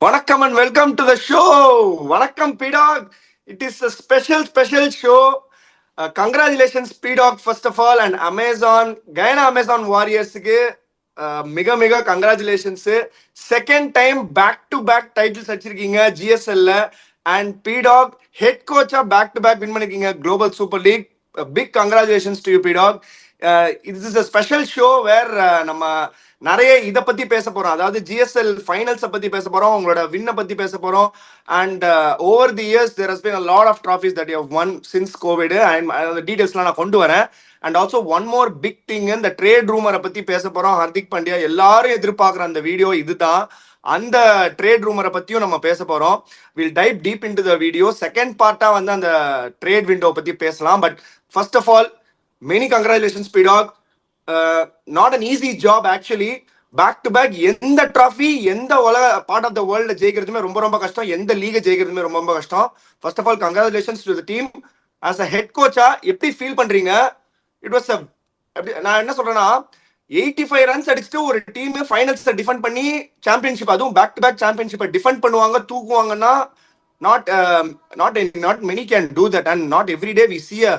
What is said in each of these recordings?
Vanakkam and welcome to the show. Vanakkam P-Dog. It is a special show. Congratulations P-Dog first of all and Amazon. Guyana Amazon Warriors mega congratulations. Second time back-to-back titles அடிச்சிருக்கீங்க GSL and P-Dog head coach back to back win பண்ணிருக்கீங்க Global Super League. Big congratulations to you P-Dog. This is a special show where நம்ம நிறைய இதை பத்தி பேச போறோம். அதாவது ஜிஎஸ்எல் ஃபைனல்ஸை பத்தி பேச போறோம், உங்களோட வின்னை பத்தி பேச போறோம். And over the years there has been a lot of trophies that you have won since COVID. And அந்த டீடைல்ஸ்லாம் நான் கொண்டு வரேன். And also one more big thing, இந்த ட்ரேட் ரூமரை பத்தி பேச போறோம். ஹர்திக் பாண்டியா எல்லாரும் எதிர்பார்க்குற அந்த வீடியோ இதுதான். அந்த ட்ரேட் ரூமரை பத்தியும் நம்ம பேச போறோம். Will dive deep into the video. Second பார்ட்டா வந்து அந்த ட்ரேட் விண்டோ பத்தி பேசலாம். But first of all many congratulations P-Dog. Not an easy job actually. Back to back எந்த ட்ராஃபி எந்த உலக பார்ட் ஆஃப் த வேர்ல்டு ஜெயிக்கிறதுமே ரொம்ப கஷ்டம், எந்த லீகை ஜெயிக்கிறதுமே ரொம்ப கஷ்டம். First of all congratulations to the team. As a head கோச்சா எப்படி ஃபீல் பண்றீங்க? இட் வாஸ் நான் என்ன சொல்றேன்னா, 85 ரன்ஸ் அடிச்சுட்டு ஒரு டீம் ஃபைனல்ஸ் டிஃபெண்ட் பண்ணி சாம்பியன்ஷிப், அதுவும் பேக் டு பேக் சாம்பியன்ஷிப்பை டிஃபெண்ட் பண்ணுவாங்க, தூக்குவாங்கன்னா not many can do that, and not every day we see a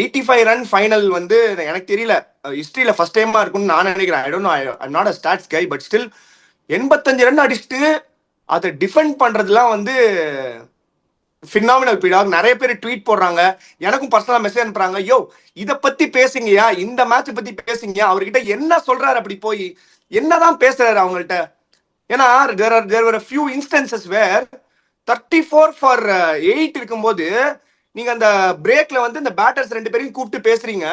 85 run final. வந்து எனக்கு தெரியல, ஹிஸ்டரியில ஃபர்ஸ்ட் டைமா இருக்கும்னு நான் நினைக்கிறேன். I don't know, I'm not a stats guy, but still 85 run அடிச்சுட்டு அதை டிஃபெண்ட் பண்றதுலாம் வந்து ஃபினாமினல் P-Dog. நிறைய பேர் ட்வீட் போடுறாங்க, எனக்கும் பர்சனலா மெசேஜ் அனுப்புறாங்க, யோ இதை பத்தி பேசுங்கயா, இந்த மேட்ச் பத்தி பேசுங்கயா, அவர்கிட்ட என்ன சொல்றாரு, அப்படி போய் என்னதான் பேசுறாரு அவங்கள்ட்ட. ஏன்னா there were a few instances where 34 for 8 இருக்கும்போது நீங்க அந்த பிரேக்ல வந்து இந்த பேட்டர்ஸ் ரெண்டு பேரையும் கூப்பிட்டு பேசுறீங்க.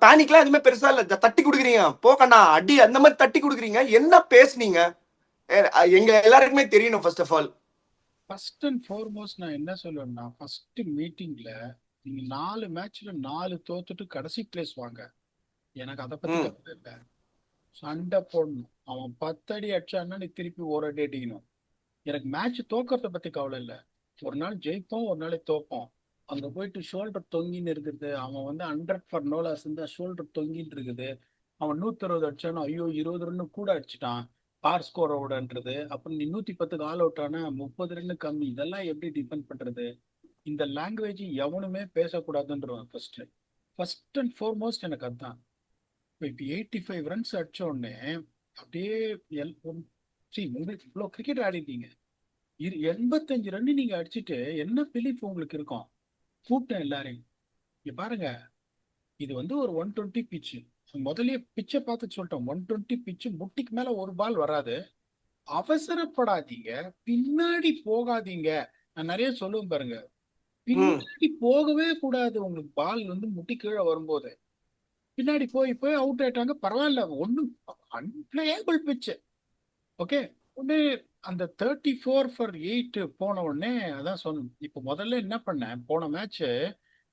பேனிக்லாம் எதுவுமே பெருசா இல்ல, தட்டி கொடுக்குறீங்க, போக்கண்ணா அடி அந்த மாதிரி தட்டி கொடுக்குறீங்க. என்ன பேசுனீங்க எங்க எல்லாருக்குமே தெரியணும். First of all first and foremost நான் என்ன சொல்லுவேன்னா, ஃபர்ஸ்ட் மீட்டிங்ல நீங்க 4 மேட்ச்ல 4 தோத்துட்டு கடைசி பிளேஸ் வாங்க, எனக்கு அதை பத்தி கவலை இல்லை. சண்டை போடணும், அவன் 10 அடி அடிச்சான்னா நீ திருப்பி ஒரு அடி அடிக்கணும். எனக்கு மேட்ச் தோக்கறத பத்தி கவலை இல்லை. ஒரு நாள் ஜெயிப்போம், ஒரு நாளைக்கு தோப்போம். அங்க போயிட்டு ஷோல்டர் தொங்கின்னு இருக்குது, அவன் வந்து 100 for no loss இருந்தா ஷோல்டர் தொங்கின்னு இருக்குது. அவன் 160 அடிச்சானா ஐயோ 20 ரன்னு கூட அடிச்சிட்டான் பார் ஸ்கோரோடன்றது. அப்புறம் நீ 110க்கு ஆல் அவுட் ஆனா 30 ரன்னு கம்மி, இதெல்லாம் எப்படி டிஃபெண்ட் பண்றது? இந்த லாங்குவேஜ் எவனுமே பேசக்கூடாதுன்றான். ஃபர்ஸ்ட் அண்ட் ஃபார்மோஸ்ட் எனக்கு அதுதான். இப்போ 85 ரன்ஸ் அடிச்ச உடனே அப்படியே உங்களுக்கு இவ்வளோ கிரிக்கெட் ஆடிட்டீங்க, 85 ரன் நீங்க அடிச்சுட்டு என்ன பிலீஃப் உங்களுக்கு இருக்கும்? கூப்பிட்டேன் எல்லாரையும், இங்க பாருங்க, இது வந்து ஒரு 120 பிச்சு. முதல்லயே பிச்சை பார்த்து சொல்லிட்டோம், 120 பிச்சு, முட்டிக்கு மேல ஒரு பால் வராது, அவசரப்படாதீங்க, பின்னாடி போகாதீங்க. நான் நிறைய சொல்லுவேன் பாருங்க, பின்னாடி போகவே கூடாது. உங்களுக்கு பால் வந்து முட்டி கீழே வரும்போது பின்னாடி போய் அவுட் ஆயிட்டாங்க, பரவாயில்ல, ஒன்னும் அன்பிளேயபிள் பிச்சு. ஓகே, உடனே அந்த 34 for 8 போன உடனே அதான் சொன்னேன். இப்போ முதல்ல என்ன பண்ணேன், போன மேட்ச்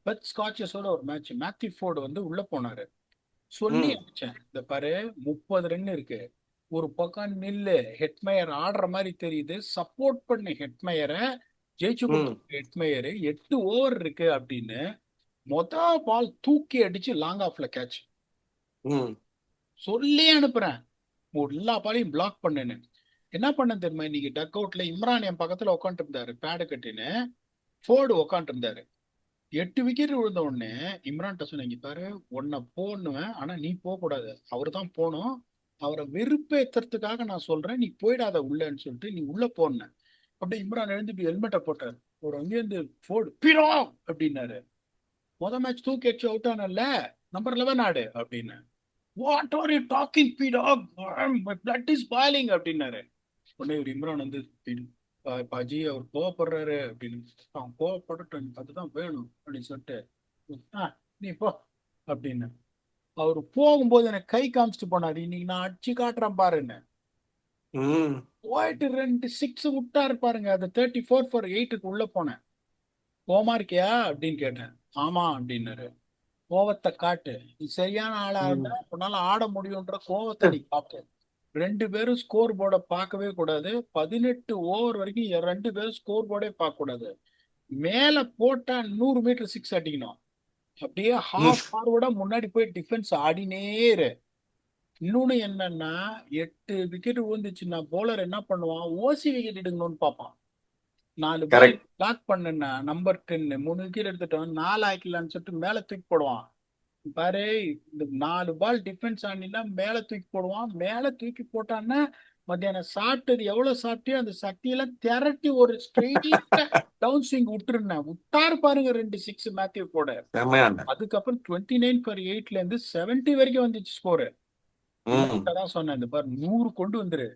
பெத் ஸ்காட்சஸோட ஒரு மேட்ச், மேத்யூ ஃபோர்டு வந்து உள்ள போனாரு, சொல்லி அடிச்சேன், இந்த பாரு 30 ரன் இருக்கு, ஒரு பக்கம் நில்லு, ஹெட்மயர் ஆடுற மாதிரி தெரியுது, சப்போர்ட் பண்ண ஹெட்மயரை, ஜெயிச்சு கொடுத்த ஹெட்மயரு, 8 ஓவர் இருக்கு அப்படின்னு பால் தூக்கி அடிச்சு லாங் ஆஃப்ல கேட்ச் சொல்லி அனுப்புறேன். எல்லா பாலையும் பிளாக் பண்ணுன்னு என்ன பண்ண தெரியுமா? இன்னைக்கு டக் அவுட்ல இம்ரான் என் பக்கத்துல உட்காந்து இருந்தாரு, பேடு கட்டின்னு, ஃபோர்டு உட்காந்து இருந்தாரு. 8 விக்கெட் விழுந்த உடனே இம்ரான்கிட்ட சொன்னீங்க, பாரு உன்னை போடணுவேன், ஆனா நீ போக கூடாது, அவரு தான் போகணும், அவரை வெறுப்பேத்துறதுக்காக நான் சொல்றேன், நீ போயிடாத உள்ளன்னு சொல்லிட்டு நீ உள்ள போன. அப்படியே இம்ரான் எழுந்து ஹெல்மெட்டை போட்டாரு, ஒரு அங்கேருந்து ஃபோர்டு பீடோ அப்படின்னாரு, மேட்ச் தூக்கி அடிச்சு அவுட் ஆனல, நம்பர் 11 ஆடு அப்படின்னு. What are you talking P-Dog, my blood is boiling அப்படின்னாரு. உடனே ஒரு இம்ரான் வந்து, பாஜி அவர் கோவப்படுறாரு அப்படின்னு, அவன் கோவப்படட்டும், அதுதான் வேணும் அப்படின்னு சொல்லிட்டு, நீ போ அப்படின்னு. அவரு போகும்போது எனக்கு கை காமிச்சிட்டு போனாரு, இன்னைக்கு நான் அடிச்சு காட்டுறேன் பாருன்னு. போயிட்டு 2 6 விட்டாரு பாருங்க. அது 34 for 8க்கு உள்ள போனேன். கோமா இருக்கியா அப்படின்னு கேட்டேன். ஆமா அப்படின்னாரு. கோவத்தை காட்டு, நீ சரியான ஆளா இருந்தா உன்னால ஆட முடியும்ன்ற கோவத்தை நீ காட்டு. 2 பேரும் ஸ்கோர் போர்டை பார்க்கவே கூடாது, 18 ஓவர் வரைக்கும் 2 பேரும் ஸ்கோர் போர்டே பார்க்க கூடாது. மேல போட்டா 100 மீட்டர் 6 அடிக்கணும். அப்படியே ஹாஃப் ஃபார்வர்டா முன்னாடி போய் டிஃபென்ஸ் ஆடினேரு. இன்னொன்னு என்னன்னா, 8 விக்கெட் விழுந்துச்சுன்னா போலர் என்ன பண்ணுவான், ஓசி விக்கெட் எடுக்கணும்னு பார்ப்பான். 4 பால் கரெக்ட். பிளாக் பண்ணுனா நம்பர் 10 3 விக்கெட் எடுத்துட்டோம், 4 ஆக்கலாம்னு சொல்லிட்டு மேல தூக்கி போடுவான். பாரு, இந்த 4 பால் டிஃபென்ஸ் ஆனினா மேல தூக்கி போடுவான். மேல தூக்கி போட்டான்னா மத்தியானம் சாப்பிட்டது எவ்வளவு சாப்பிட்டியோ அந்த சக்தியெல்லாம் திரட்டி ஒரு ஸ்ட்ரெயிட்டா டவுன் ஸ்விங் விட்டுருந்தேன். விட்டாரு பாருங்க 2 6 மேத்யூ போட. செம்மையான. அதுக்கப்புறம் 29 for 8ல இருந்து 70 வரைக்கும் வந்துச்சு ஸ்கோரு. ம். தான் சொன்னேன், இந்த பாரு 100 கொண்டு வந்துரு,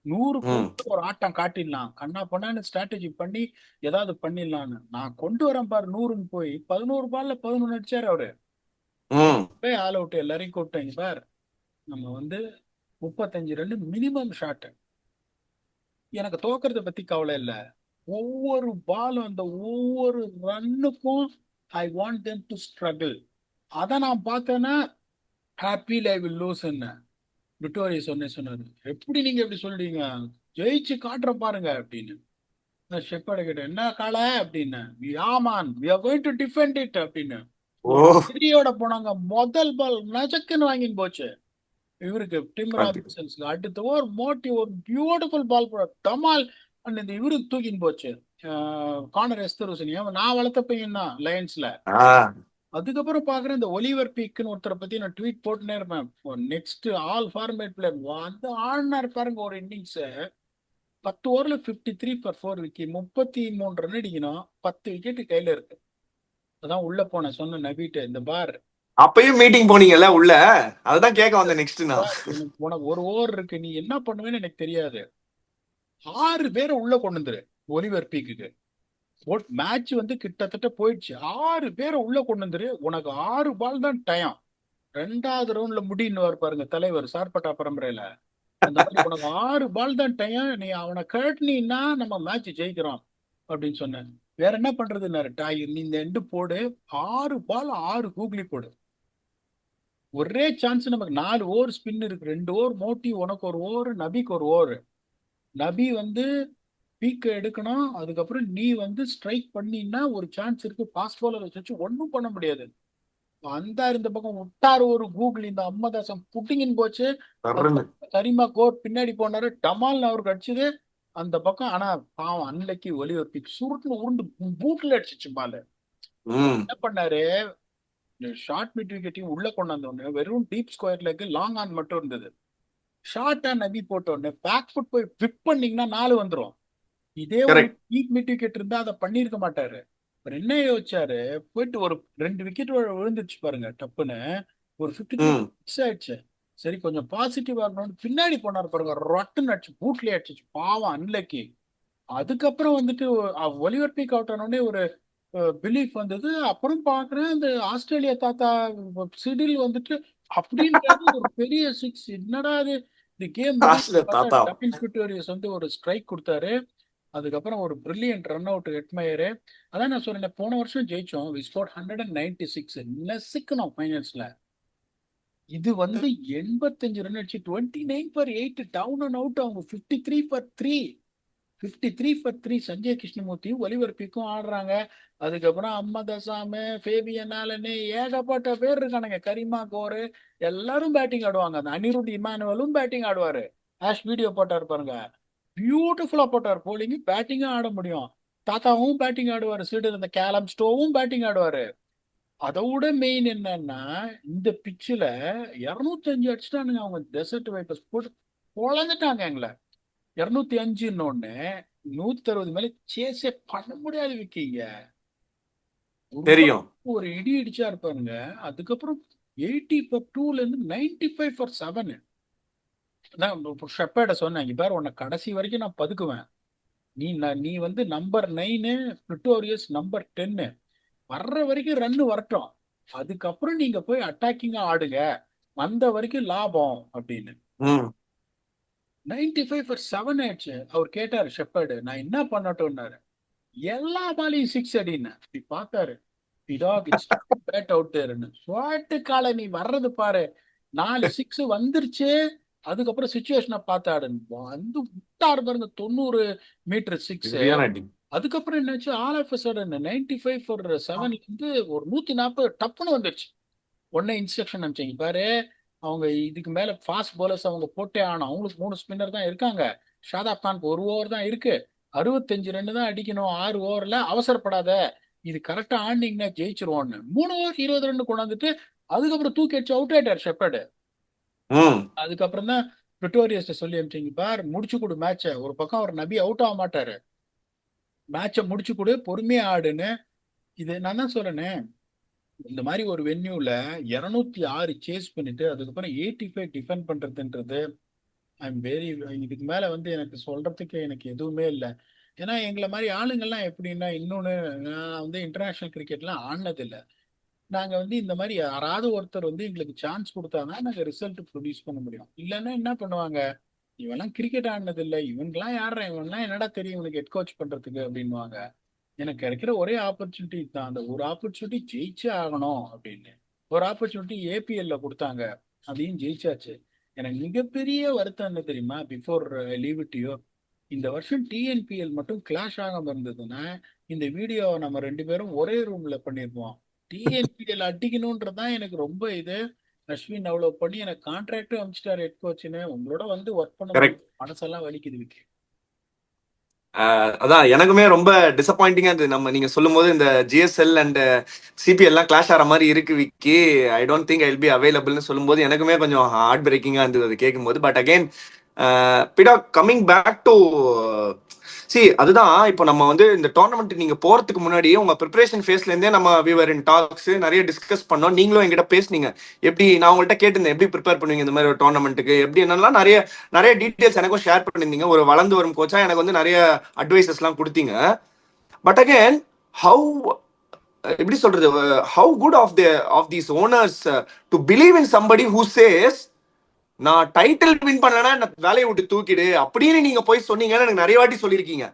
100 ம். கொண்டு ஒரு ஆட்டம் காட்டிடலாம், கண்ணா பண்ணான்னு ஸ்ட்ராட்டஜி பண்ணி ஏதாவது பண்ணிடலான்னு. நான் கொண்டு வரேன் பாரு 100ன்னு போய் 11 பால்ல 11 அடிச்சாரு அவரு. ம். போய் ஆல் அவுட் எல்லாரையும் கூப்பிட்டேங்க சார். நம்ம வந்து 35 ரன் மினிமம் ஷாட். எனக்கு தோக்கறத பத்தி கவலை இல்ல. ஒவ்வொரு பாலும் அந்த ஒவ்வொரு ரன்னுக்கும் I want them to struggle. அதை நான் பார்த்தேன்னா happy I will lose. Victoria சொன்னாரு, எப்படி நீங்க எப்படி சொல்றீங்க, ஜெயிச்சு காட்டுற பாருங்க அப்படின்னு. நான் ஷெப்பர்ட கேட்டேன், என்ன காலை அப்படின்னு. ஆமான் we are going to defend it அப்படின்னு. ஓ. ஒரு வெறியோட போனாங்க. முதல் பால் நஜக்குன்னு வாங்கின்னு போச்சு இவருக்கு, டிம் ராபின்சன்ஸ்க்கு. அடுத்த ஒரு மோட்டி ஒரு பியூட்டிஃபுல் பால் போட டமால் இந்த இவருக்கு தூக்கின்னு போச்சு. கார்னர் எஸ்தரோசன், நான் வளர்த்த பையன் தான் லயன்ஸ்ல. ஆ. அதுக்கப்புறம் பாக்குறேன் இந்த ஒலிவர் பீக்னு ஒருத்தரை பத்தி நான் ட்வீட் போட்டுனே இருப்பேன். நெக்ஸ்ட் ஆல் ஃபார்மேட் பிளேயர் வந்து ஆடினார் பாருங்க ஒரு இன்னிங்ஸ். 10 ஓவர்ல 53 for 4 விக்கெட், 33 ரன் அடிக்கணும், 10 விக்கெட் கையில இருக்கு. அதான் உள்ள போனேன், சொன்ன நபிட்டு, இந்த பார் அப்பயும் மீட்டிங் போனீங்கல்ல உள்ள, அதுதான் கேட்க வந்தேன் நெக்ஸ்ட் நான். உனக்கு ஒரு ஓவர் இருக்கு, நீ என்ன பண்ணுவேன்னு எனக்கு தெரியாது. 6 பேரை உள்ள கொண்டு வந்துரு ஒலிவர் பீக்கு. மேட்ச் வந்து கிட்டத்தட்ட போயிடுச்சு. 6 பேரை உள்ள கொண்டு வந்துரு, உனக்கு 6 பால் தான் டயம். 2வது ரவுண்ட்ல முடின்னு பாருங்க தலைவர் சார்பட்டா பரம்பரையில. அந்த மாதிரி உனக்கு 6 பால் தான் டயம், நீ அவனை கழட்டினா நம்ம மேட்ச் ஜெயிக்கிறோம் அப்படின்னு சொன்னேன். வேற என்ன பண்றதுன்னாரு, நீ இந்த எண்டு போடு, 6 பால் 6 கூகுளி போடு, ஒரே சான்ஸ் நமக்கு. 4 ஓவர் ஸ்பின் இருக்கு, 2 ஓவர் மோட்டி, உனக்கு ஒரு ஓவர், நபிக்கு ஒரு ஓவர். நபி வந்து பீக்க எடுக்கணும், அதுக்கப்புறம் நீ வந்து ஸ்ட்ரைக் பண்ணினா ஒரு சான்ஸ் இருக்கு. பாஸ் பாலர் வச்சு ஒன்றும் பண்ண முடியாது. அந்த இந்த பக்கம் விட்டாரு ஒரு கூகுள், இந்த அம்மதாசம் புட்டிங்கின்னு போச்சு. கரிமா கோர் பின்னாடி போனாரு, டமால் அவருக்கு அடிச்சது அந்த பக்கம். ஆனா பாவம் அன்னைக்கு ஒலிவர் பீக் சுருட்டுன்னு உருண்டு பூட்ல அடிச்சிச்சு பால். என்ன பண்ணாரு, ஷார்ட் மிட் விக்கெட்டையும் உள்ள கொண்டு வந்தோடனே வெறும் deep square leg long on மட்டும் இருந்தது. ஷார்ட்டா நபி போட்ட உடனே பேக் ஃபுட் போய் விப் பண்ணீங்கன்னா 4 வந்துரும். இதே ஒரு டீப் மிட் விக்கெட் இருந்தா அதை பண்ணிருக்க மாட்டாரு. என்ன யோசிச்சாரு, போயிட்டு ஒரு 2 விக்கெட் விழுந்துருச்சு பாருங்க டப்புன்னு, ஒரு 53 மிஸ் ஆயிடுச்சு. சரி கொஞ்சம் பாசிட்டிவா இருக்கணும்னு பின்னாடி போனார் பாருங்க, ரொட்டுன்னு அடிச்சு பூட்லயே அடிச்சிச்சு, பாவம் அன்லக்கி. அதுக்கப்புறம் வந்துட்டு ஒலிவர் பீக் அவுட் ஆனோடனே ஒரு பிலீஃப் வந்தது. அப்புறம் பாக்குறேன் இந்த ஆஸ்திரேலியா தாத்தா சிடில் வந்துட்டு அப்படின்றது ஒரு பெரிய 6. என்னடா அது, இந்த கேம் டபின்ஸ் விக்டோரியஸ் வந்து ஒரு ஸ்ட்ரைக் கொடுத்தாரு. அதுக்கப்புறம் ஒரு பிரில்லியன்ட் ரன் அவுட் எட்மயரு. அதான் நான் சொன்னேன், போன வருஷம் ஜெயிச்சோம், வி ஸ்கோர் 196, நெசிக்கணும் ஃபைனல்ஸ்ல. இது வந்து 85 ரன் அடிச்சு 29 for 8 டவுன் அண்ட் அவுட். அவங்க 53 for 3, 53 for 3. சஞ்சய் கிருஷ்ணமூர்த்தியும் ஒலிவர் பீக்கும் ஆடுறாங்க. அதுக்கப்புறம் அம்மத் அசாமு, ஃபேபியன் ஆலனு, ஏகப்பட்ட பேர் இருக்கானுங்க, கரிமா கோரு, எல்லாரும் பேட்டிங் ஆடுவாங்க. அந்த அனிருத் இமானுவலும் பேட்டிங் ஆடுவாரு. ஆஷ் வீடியோ போட்டாரு பாருங்க, பியூட்டிஃபுல்லா போட்டார் போலிங், பேட்டிங்கும் ஆட முடியும். தாத்தாவும் பேட்டிங் ஆடுவாரு, சீடு இந்த கேலம் ஸ்டோவும் பேட்டிங் ஆடுவாரு. அதோட மெயின் என்னன்னா, இந்த பிச்சில் 205 அடிச்சுட்டானுங்க அவங்க டெசர்ட் வைப்பர்ஸ், போட்டு பொழந்துட்டாங்க எங்களை. 205 ஒண்ணு 160 மேல சேஸே பண்ண முடியாது விக்கீங்க. தெரியும், ஒரு இடி இடிச்சா இருப்பாருங்க. அதுக்கப்புறம் 80 for 2ல இருந்து 95 for 7. ஷெப்பர்ட சொன்னேன், பாரு உன்னை கடைசி வரைக்கும் நான் பதுக்குவேன், நீ வந்து நம்பர் 9, விக்டோரியஸ் நம்பர் 10, வர்ற வரைக்கும் ரன்னு வரட்டும், அதுக்கப்புறம் நீங்க போய் அட்டாக்கிங்கா ஆடுங்க, வந்த வரைக்கும் லாபம் அப்படின்னு. 95 for 7 ஆயிடுச்சு. அவர் கேட்டாரு ஷெப்பர்டு, நான் என்ன பண்ணட்டும்னாரு. எல்லா பாலையும் 6 அடின்னு இப்படி பார்த்தாரு. பேட் அவுட் ஸ்வாட்டு காலை, நீ வர்றது பாரு, 4 6 வந்துருச்சு. அதுக்கப்புறம் சிச்சுவேஷனை பார்த்தாடுன்னு வந்து விட்டாரு பாருங்க, 90 மீட்டர் 6. அதுக்கப்புறம் என்னாச்சு, ஆல் ஆஃப் சடன் 95 for 7ல இருந்து ஒரு 140 டப்புன்னு வந்துருச்சு. உடனே இன்ஸ்ட்ரக்ஷன் அனுப்பிச்சிங்க பாரு, அவங்க இதுக்கு மேல ஃபாஸ்ட் bowlers அவங்க போட்டே ஆகணும். அவங்களுக்கு 3 ஸ்பின்னர் தான் இருக்காங்க. ஷாதாப் கானுக்கு 1 ஓவர் தான் இருக்கு. 65 ரன் தான் அடிக்கணும் 6 ஓவர்ல. அவசரப்படாத, இது கரெக்டா ஆடினீங்கன்னா ஜெயிச்சிருவோம்னு 3 ஓவர் 20 ரன் கொண்டாந்துட்டு அதுக்கப்புறம் தூக்கி அடிச்சு அவுட் ஆயிட்டார் ஷெப்பர்டு. அதுக்கப்புறம் தான் பிரிட்டோரியஸ் சொல்லி அனுப்பிச்சிங்க, பார் முடிச்சு கொடு மேட்ச. ஒரு பக்கம் அவர் நபி அவுட் ஆக மாட்டாரு, மேட்சை முடிச்சு கொடு, பொறுமையா ஆடுன்னு. இது நான் தான் சொல்றேனே, இந்த மாதிரி ஒரு வென்யூல 206 சேஸ் பண்ணிட்டு அதுக்கப்புறம் 85 டிஃபெண்ட் பண்றதுன்றது ஐம் வெரி, இதுக்கு மேல வந்து எனக்கு சொல்றதுக்கு எனக்கு எதுவுமே இல்லை. ஏன்னா எங்களை மாதிரி ஆளுங்கள்லாம் எப்படின்னா, இன்னொன்னு, நான் வந்து இன்டர்நேஷனல் கிரிக்கெட்லாம் ஆடினது இல்லை. நாங்க வந்து இந்த மாதிரி யாராவது ஒருத்தர் வந்து எங்களுக்கு சான்ஸ் கொடுத்தாங்கன்னா நாங்க ரிசல்ட் ப்ரொடியூஸ் பண்ண முடியும். இல்லைன்னா என்ன பண்ணுவாங்க, இவெல்லாம் கிரிக்கெட் ஆடினது இல்லை, இவங்கெல்லாம் யாரா, இவன்லாம் என்னடா தெரியும் இவனுக்கு ஹெட் கோச் பண்றதுக்கு அப்படின்வாங்க. எனக்கு கிடைக்கிற ஒரே ஆப்பர்ச்சுனிட்டி தான், அந்த ஒரு ஆப்பர்ச்சுனிட்டி ஜெயிச்சே ஆகணும் அப்படின்னு. ஒரு ஆப்பர்ச்சுனிட்டி ஏபிஎல்ல கொடுத்தாங்க, அதையும் ஜெயிச்சாச்சு. எனக்கு மிகப்பெரிய வருத்தம் என்ன தெரியுமா, பிஃபோர் லீவ் இட் யூ, இந்த வருஷம் டிஎன்பிஎல் மட்டும் கிளாஷ் ஆகாம இருந்ததுன்னா இந்த வீடியோவை நம்ம 2 பேரும் ஒரே ரூம்ல பண்ணிருப்போம். டிஎன்பிஎல் அடிக்கணும்ன்றதுதான் எனக்கு ரொம்ப இது. அஸ்வின் அவ்வளவு பண்ணி எனக்கு கான்ட்ராக்டும் அமைச்சிட்டாரு ஹெட் கோச்சுன்னு. உங்களோட வந்து ஒர்க் பண்ண மனசெல்லாம் வலிக்குது விக்கி. அதான் எனக்குமே ரொம்ப டிசப்பாயிண்டிங்கா இருந்தது. நீங்க சொல்லும் போது இந்த ஜிஎஸ்எல் அண்ட் சிபிஎல் எல்லாம் கிளாஷ் ஆகிற மாதிரி இருக்கு Vicky, I don't think I will be அவைலபிள்னு சொல்லும்போது எனக்குமே கொஞ்சம் ஹார்ட் பிரேக்கிங்கா இருந்தது அது கேட்கும்போது. But again P Dog coming back to அதுதான் இப்போ நம்ம வந்து இந்த டோர்னமெண்ட் நீங்க போறதுக்கு முன்னாடியே உங்க ப்ரிப்பரேஷன் ஃபேஸ்ல இருந்தே நம்ம விவர் இன் டாக்ஸ் நிறைய டிஸ்கஸ் பண்ணோம். நீங்களும் என்கிட்ட பேசுனீங்க, எப்படி நான் உங்கள்கிட்ட கேட்டிருந்தேன் எப்படி ப்ரிப்பேர் பண்ணுவீங்க இந்த மாதிரி ஒரு டோர்னமெண்ட்டுக்கு, எப்படி என்னெல்லாம் நிறைய நிறைய டீட்டெயில்ஸ் எனக்கும் ஷேர் பண்ணியிருந்தீங்க. ஒரு வளர்ந்து வரும் கோச்சா எனக்கு வந்து நிறைய அட்வைசஸ்லாம் கொடுத்தீங்க. பட் அகைன் ஹவு, எப்படி சொல்றது, how good of these owners to believe in somebody who says நான் டைட்டில் வின் பண்ணலன்னா வேலையை விட்டு தூக்கிடு அப்படின்னு நீங்க போய் சொன்னீங்கன்னு எனக்கு நிறைய வாட்டி சொல்லியிருக்கீங்க.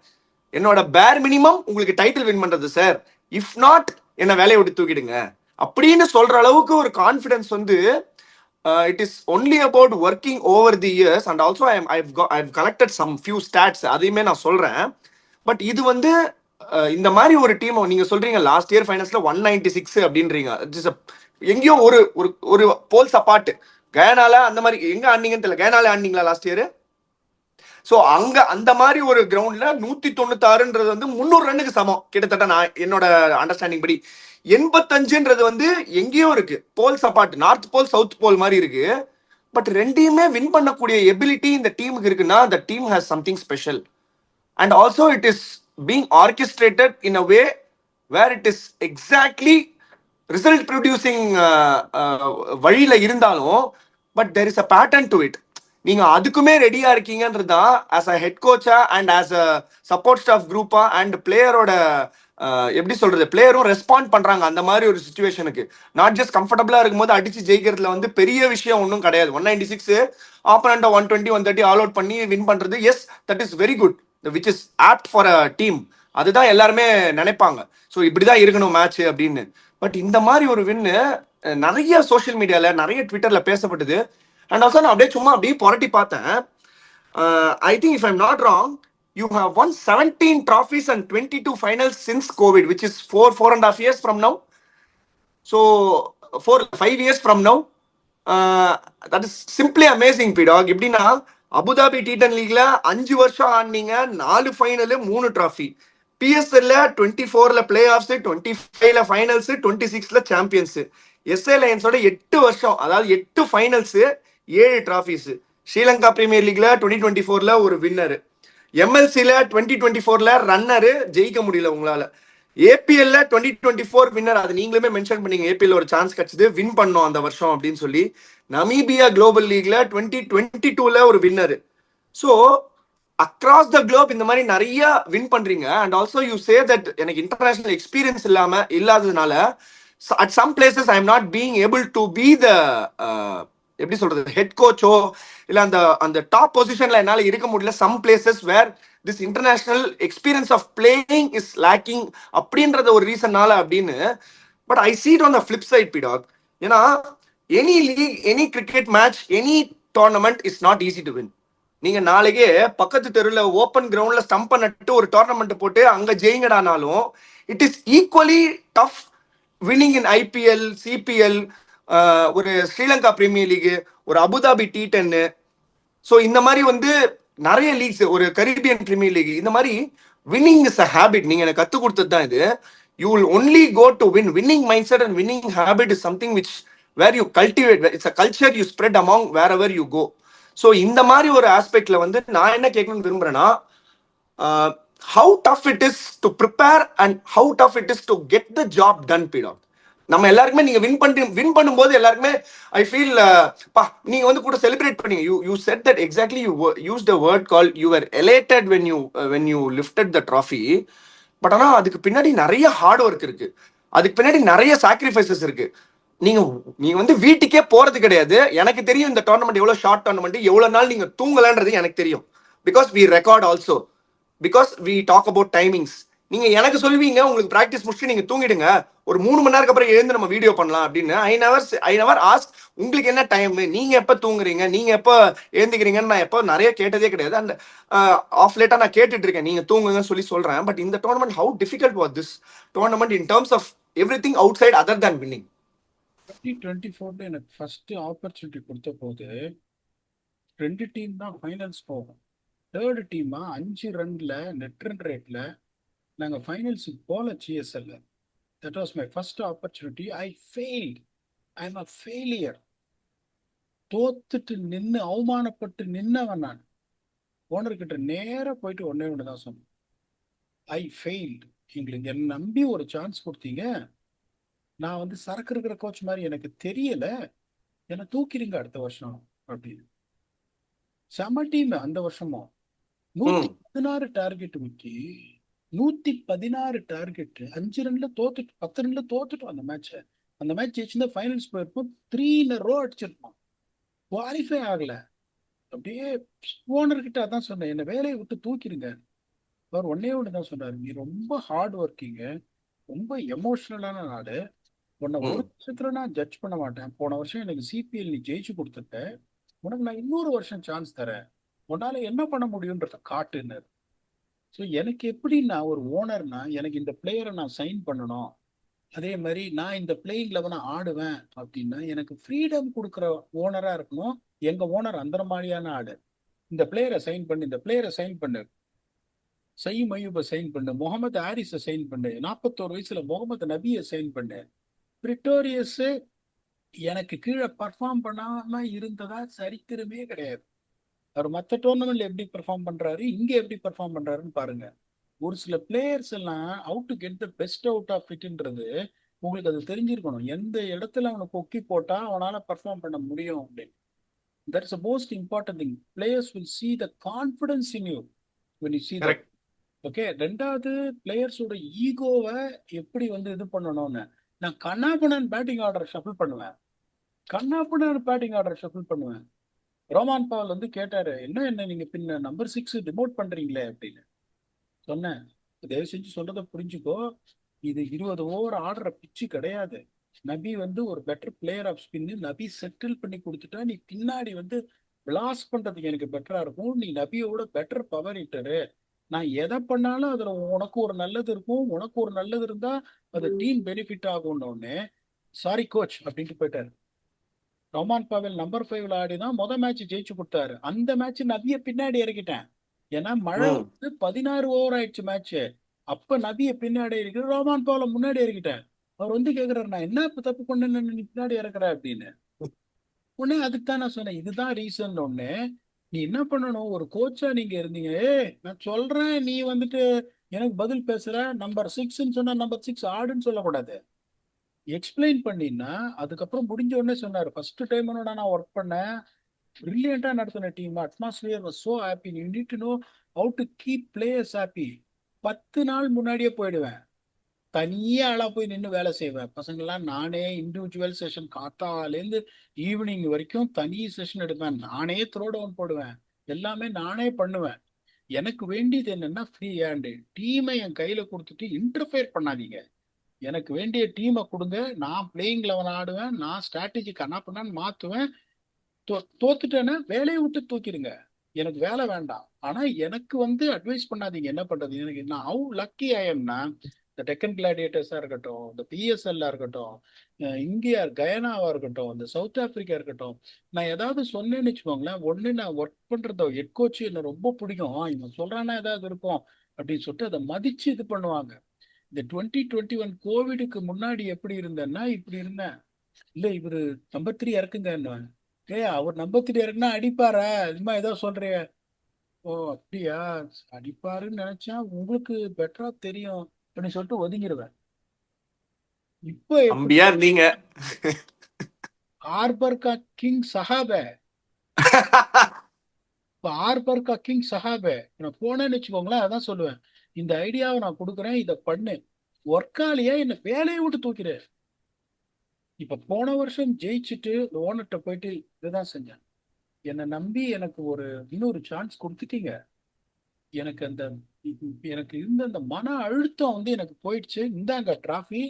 என்னோட பேர் மினிமம் உங்களுக்கு டைட்டில் வின் பண்றது சார், இஃப் நாட் என்ன வேலையை விட்டு தூக்கிடுங்க அப்படின்னு சொல்ற அளவுக்கு ஒரு கான்ஃபிடன்ஸ் வந்து it is only about working over the years. And also I've collected some few stats, அதையுமே நான் சொல்றேன். பட் இது வந்து இந்த மாதிரி ஒரு டீம் நீங்க சொல்றீங்க லாஸ்ட் இயர் ஃபைனல்ஸ்ல 196 அப்படின்றீங்க, எங்கேயோ ஒரு ஒரு போல்ஸ் அப்பார்ட். கயானால அந்த மாதிரி எங்க ஆடினீங்கன்னு தெரியல, கயானால ஆடினீங்களா லாஸ்ட் இயர்? ஸோ அங்க அந்த மாதிரி ஒரு கிரவுண்ட்ல 196ன்றது வந்து 300 ரன்னுக்கு சமம் கிட்டத்தட்ட. நான் என்னோட அண்டர்ஸ்டாண்டிங் படி 85ன்றது வந்து எங்கேயோ இருக்கு, poles apart, north pole south pole மாதிரி இருக்கு. பட் ரெண்டையுமே வின் பண்ணக்கூடிய எபிலிட்டி இந்த டீமுக்கு இருக்குன்னா the team has something special. And also it is being orchestrated in a way where it is exactly result producing வழியில இருந்தாலும் but there is a pattern to it. நீங்க அதுக்குமே ரெடியா இருக்கீங்கன்றது தான் as a head Kotecha and as a support staff குரூப்பா and பிளேயரோட எப்படி சொல்றது, பிளேயரும் respond பண்றாங்க அந்த மாதிரி ஒரு சுச்சுவேஷனுக்கு. நாட் ஜஸ்ட் கம்ஃபர்டபுளா இருக்கும்போது அடிச்சு ஜெயிக்கிறதுல வந்து பெரிய விஷயம் ஒன்றும் கிடையாது. 196 ஆப்பனண்ட்டை 120 130 ஆல் அவுட் பண்ணி வின் பண்றது, S that is very good, which is opt for a team. அதுதான் எல்லாருமே நினைப்பாங்க, ஸோ இப்படிதான் இருக்கணும் மேட்ச் அப்படின்னு. பட் இந்த மாதிரி ஒரு வின்னு நிறைய சோஷியல் மீடியால நிறைய ட்விட்டர்ல பேசப்பட்டது. அண்ட் ஆல்சோ நான் அப்படியே சும்மா அப்படியே புரட்டி பார்த்தேன். I think if I'm not wrong, you have won 17 trophies and 22 finals since COVID, which is 4.5 years from now. So 5 years from now. That is simply amazing, P-Dog. எப்படின்னா அபுதாபி T10 லீக்ல 5 வருஷம் ஆடினீங்க, 4 ஃபைனல் 3 டிராஃபி. பிஎஸ்எல்ல 24ல playoffs, 25ல finals, 26ல champions. SA லயன்ஸோட 8 வருஷம், அதாவது 8 ஃபைனல்ஸ் 7 டிராஃபிஸ். ஸ்ரீலங்கா பிரீமியர் லீக்ல 2024ல ஒரு வின்னர். எம்எல்சில 2024ல ரன்னரு, ஜெயிக்க முடியல உங்களால. ஏபிஎல்ல 2024 வின்னர், அது நீங்களுமே மென்ஷன் பண்ணீங்க, ஏபிஎல் ஒரு சான்ஸ் கிடைச்சது, வின் பண்ணோம் அந்த வருஷம் அப்படின்னு சொல்லி. நமீபியா குளோபல் லீக்ல 2022ல ஒரு winner. So across the Globe இந்த மாதிரி நிறைய வின் பண்றீங்க. And also you say that எனக்கு இன்டர்நேஷனல் எக்ஸ்பீரியன்ஸ் இல்லாததுனால at some places I am not being able to be the எப்படி சொல்றது, ஹெட் கோச்சோ இல்ல அந்த டாப் பொசிஷன்ல என்னால இருக்க முடியல. Some places where this international experience of playing is lacking அப்படின்றத ஒரு ரீசன்னால அப்படின்னு. But I see it on the flip side, P-Dog. ஏன்னா any league, any cricket match, any tournament is not easy to win. நீங்க நாளைக்கே பக்கத்து தெருவில் open கிரவுண்ட்ல ஸ்டம்ப் நட்டு ஒரு டோர்னமெண்ட் போட்டு அங்க ஜெயிங்கடானாலும் it is equally tough winning in IPL, CPL, ஒரு ஸ்ரீலங்கா பிரீமியர் லீக், ஒரு அபுதாபி T10. ஸோ இந்த மாதிரி வந்து நிறைய லீக்ஸ், ஒரு கரீபியன் பிரீமியர் லீக், இந்த மாதிரி வின்னிங் இஸ் அ ஹேபிட். நீங்க எனக்கு கற்றுக் கொடுத்தது தான் இது. You will only go to win. Winning mindset and winning habit is something which where you cultivate. It's a culture you spread among wherever you go. So இந்த மாதிரி ஒரு ஆஸ்பெக்ட்ல வந்து நான் என்ன கேட்கணும்னு விரும்புறேன்னா, how tough it is to prepare and how tough it is to get the job done P Dog. நம்ம எல்லாருக்குமே நீங்க வின் பண்ணும்போது எல்லாருக்குமே ஐ ஃபீல் பா நீங்க வந்து கூட செலிப்ரேட் பண்ணீங்க. You said that exactly. You use the word call you are elated when you lifted the trophy. But ஆனா அதுக்கு பின்னாடி நிறைய ஹார்ட் ஒர்க் இருக்கு, அதுக்கு பின்னாடி நிறைய சாக்ரிஃபைசஸ் இருக்கு. நீங்க நீங்க வந்து வீட்டுக்கே போறது கிடையாது. எனக்கு தெரியும் இந்த டோர்னமெண்ட் எவ்வளவு ஷார்ட் டோர்னமெண்ட், எவ்வளவு நாள் நீங்க தூங்கலன்றது எனக்கு தெரியும். Because we record also, because we talk about timings. நீங்க எனக்கு சொல்வீங்க உங்களுக்கு பிராக்டிஸ் முடிச்சுட்டு நீங்க தூங்கிடுங்க, ஒரு 3 மணி நேரம் அப்புறம் எழுந்து நம்ம வீடியோ பண்ணலாம் அப்படின்னு. ஐ நெவர் ஆஸ்க் உங்களுக்கு என்ன டைம், நீங்க எப்ப தூங்குறீங்க, நீங்க எப்ப எழுந்திக்கிறீங்கன்னு நான் எப்போ நிறைய கேட்டதே கிடையாது. அண்ட் ஆஃப் லேட்டா நான் கேட்டுட்டு இருக்கேன் நீங்க தூங்குங்கன்னு சொல்லி சொல்றேன். பட் இந்த tournament how difficult was this tournament in terms of everything outside other than winning? 2024 எனக்கு ஃபர்ஸ்ட் ஆப்பர்ச்சுனிட்டி கொடுத்த போது 2 டீம் தான் ஃபைனல்ஸ் போகும். தேர்டு டீமா 5 ரன்ல நெட் ரன் ரேட்ல நாங்கள் ஃபைனல்ஸுக்கு போல GSL. That was my first opportunity. I failed. I'm a failure. தோத்துட்டு நின்று அவமானப்பட்டு நின்னவன் நான். ஓனர்கிட்ட நேராக போயிட்டு ஒன்னே ஒன்று தான் சொன்னேன், ஐ ஃபெயில்டு. எங்களுக்கு என்ன நம்பி ஒரு சான்ஸ் கொடுத்தீங்க, நான் வந்து சரக்கு இருக்கிற கோச் மாதிரி எனக்கு தெரியல, என்னை தூக்கிடுங்க அடுத்த வருஷம் அப்படின்னு. செம டீம் அந்த வருஷமும் 116 டார்கெட் முக்கி 116 டார்கெட் 5 ரன்ல தோத்துட்டு 10 ரன்ல தோத்துட்டோம் அந்த மேட்ச. அந்த மேட்ச் ஜெயிச்சிருந்தா ஃபைனல்ஸ் போயிருப்போம். 3 in a row அடிச்சிருப்போம். குவாலிஃபை ஆகல. அப்படியே ஓனர்கிட்ட அதான் சொன்னேன், என்னை வேலையை விட்டு தூக்கிடுங்க. அவர் ஒன்னே ஒன்று தான் சொன்னாரு, நீ ரொம்ப ஹார்ட் ஒர்க்கிங்கு, ரொம்ப எமோஷனலான நாடு, உன்னை ஒரு வருஷத்துல நான் ஜட்ஜ் பண்ண மாட்டேன். போன வருஷம் எனக்கு CPL நீ ஜெயிச்சு கொடுத்துட்ட, உனக்கு நான் இன்னொரு வருஷம் சான்ஸ் தரேன், உன்னால என்ன பண்ண முடியும்ன்றத காட்டுன்னு. ஸோ எனக்கு எப்படின்னா, ஒரு ஓனர்னா எனக்கு இந்த பிளேயரை நான் சைன் பண்ணணும், அதே மாதிரி நான் இந்த பிளேயிங் லெவனை ஆடுவேன் அப்படின்னா எனக்கு ஃப்ரீடம் கொடுக்குற ஓனரா இருக்கணும். எங்க ஓனர் அந்த மாதிரியான ஆடு. இந்த பிளேயரை சைன் பண்ணு, இந்த பிளேயரை சைன் பண்ணு, சயீம் அய்யூபை சைன் பண்ணு, முகமது ஹாரிஸை சைன் பண்ணு, 41 வயசுல முகமது நபியை சைன் பண்ணு. பிரிட்டோரியஸ் எனக்கு கீழே பர்ஃபார்ம் பண்ணாம இருந்ததா சரித்திரமே கிடையாது. அவர் மற்ற டோர்னமெண்ட்ல எப்படி பெர்ஃபார்ம் பண்றாரு, இங்க எப்படி பெர்ஃபார்ம் பண்றாருன்னு பாருங்க. ஒரு சில பிளேயர்ஸ் எல்லாம் out to get the best out of இட்ன்றது உங்களுக்கு அது தெரிஞ்சிருக்கணும். எந்த இடத்துல அவனை கொக்கி போட்டா அவனால பெர்ஃபார்ம் பண்ண முடியும் அப்படின்னு. That's the most important thing. Players will see the confidence in you when you see that. Okay. ரெண்டாவது, பிளேயர்ஸோட ஈகோவை எப்படி வந்து இது பண்ணணும்னு. நான் கண்ணாபுணன் பேட்டிங் ஆர்டர் ஷஃபிள் பண்ணுவேன், ரோமான் பால் வந்து கேட்டாரு, என்ன நீங்க பின்ன நம்பர் 6 டிமோட் பண்றீங்களே அப்படின்னு. சொன்னேன், தயவு செஞ்சு சொல்றதை புரிஞ்சுக்கோ, இது 20 ஓவர் ஆடுற பிச்சு கிடையாது. நபி வந்து ஒரு பெட்டர் பிளேயர் ஆஃப் ஸ்பின். நபி செட்டில் பண்ணி கொடுத்துட்டா நீ பின்னாடி வந்து பிளாஸ்ட் பண்றதுக்கு எனக்கு பெட்டரா இருக்கும். நீ நபியோட பெட்டர் பவர் ஹிட்டரு. நான் எதை பண்ணாலும் அதுல உனக்கு ஒரு நல்லது இருக்கும், உனக்கு ஒரு நல்லது இருந்தா அது டீம் பெனிஃபிட் ஆகும்னு. சாரி கோச் அப்படின்ட்டு போயிட்டாரு. ரோமான் பாவல் நம்பர் 5 ஆடிதான் மேட்ச் ஜெயிச்சு கொடுத்தாரு. அந்த மேட்ச் நபிய பின்னாடி இறக்கிட்டேன். ஏன்னா மழை வந்து 16 ஓவர் ஆயிடுச்சு மேட்ச். அப்ப நபிய பின்னாடி இறக்கி ரோமான் பாவல முன்னாடி இறக்கிட்டேன். அவர் வந்து கேக்குறாரு, நான் என்ன தப்பு பண்ணேன்னு நீ பின்னாடி இறக்குற அப்படின்னு. உடனே அதுக்கு தான் நான் சொன்னேன், இதுதான் ரீசன். ஒண்ணு, நீ என்ன பண்ணணும், ஒரு கோச்சா நீங்க இருந்தீங்க, நான் சொல்றேன் நீ வந்துட்டு எனக்கு பதில் பேசுற, நம்பர் 6ன்னு சொன்னா நம்பர் 6 ஆடுன்னு சொல்லக்கூடாது. எக்ஸ்பிளைன் பண்ணினா அதுக்கப்புறம் முடிஞ்ச உடனே சொன்னாரு, ஃபர்ஸ்ட் டைம் நான் ஒர்க் பண்ணேன், பிரில்லியண்டா நடத்தின team, atmosphere was so happy, you need to know how to keep players happy. 10 நாள் முன்னாடியே போயிடுவேன், தனியே ஆளா போய் நின்று வேலை செய்வேன். பசங்கள்லாம் நானே இண்டிவிஜுவல் செஷன், காத்தாலேருந்து ஈவினிங் வரைக்கும் தனி செஷன் எடுப்பேன், நானே த்ரோ டவுன் போடுவேன், எல்லாமே நானே பண்ணுவேன். எனக்கு வேண்டியது என்னன்னா ஃப்ரீ ஹேண்டு. டீமை என் கையில கொடுத்துட்டு இன்டர்ஃபியர் பண்ணாதீங்க. எனக்கு வேண்டிய டீமை கொடுங்க, நான் பிளேயிங் லெவன் ஆடுவேன், நான் ஸ்ட்ராட்டஜி கண்ணா பண்ணான்னு மாத்துவேன். தோத்துட்டேன்னா வேலையை விட்டு தூக்கிடுங்க, எனக்கு வேலை வேண்டாம். ஆனா எனக்கு வந்து அட்வைஸ் பண்ணாதீங்க என்ன பண்றது. எனக்கு நான் ஹவு லக்கி ஐ எம்னா, இந்த டெக்கன் கிளாடியேட்டர்ஸா இருக்கட்டும், இந்த பிஎஸ்எல்லா இருக்கட்டும், இந்தியா கயானாவா இருக்கட்டும், இந்த சவுத் ஆப்பிரிக்கா இருக்கட்டும், நான் ஏதாவது சொன்னேன்னு வச்சுக்கோங்களேன், ஒண்ணு நான் ஒர்க் பண்றத ஹெட் கோச் என்ன ரொம்ப பிடிக்கும், இவன் சொல்றானா ஏதாவது இருக்கும் அப்படின்னு சொல்லிட்டு அதை மதிச்சு இது பண்ணுவாங்க. இந்த 2021 கோவிடுக்கு முன்னாடி எப்படி இருந்தேன்னா இப்படி இருந்தேன். இல்ல இவரு நம்பர் 3 இறக்குங்க. அவர் நம்பர் 3 இறக்குனா அடிப்பாரா, இதுமா ஏதோ சொல்றிய. ஓ அப்படியா, அடிப்பாருன்னு நினைச்சா உங்களுக்கு பெட்டரா தெரியும் அப்படின்னு சொல்லிட்டு ஒதுங்கிடுவேன். இப்ப எப்படி அம்பியா இருந்தீங்க. ஆர்பர் கா கிங் சஹாபே, இப்ப ஆர்பர் கா கிங் சஹாபே நான் போனேன்னு வச்சுக்கோங்களேன், அதான் சொல்லுவேன், இந்த ஐடியாவை நான் கொடுக்குறேன், இதை பண்ணு. ஒர்க்காலியா என்ன வேலையை விட்டு தூக்கிறேன். இப்ப போன வருஷம் ஜெயிச்சுட்டு ஓனர்கிட்ட போயிட்டு இதுதான் செஞ்சேன், என்னை நம்பி எனக்கு ஒரு இன்னொரு சான்ஸ் கொடுத்துட்டீங்க. எனக்கு அந்த எனக்கு இருந்த அந்த மன அழுத்தம் வந்து எனக்கு போயிடுச்சு. இந்தாங்க டிராஃபி.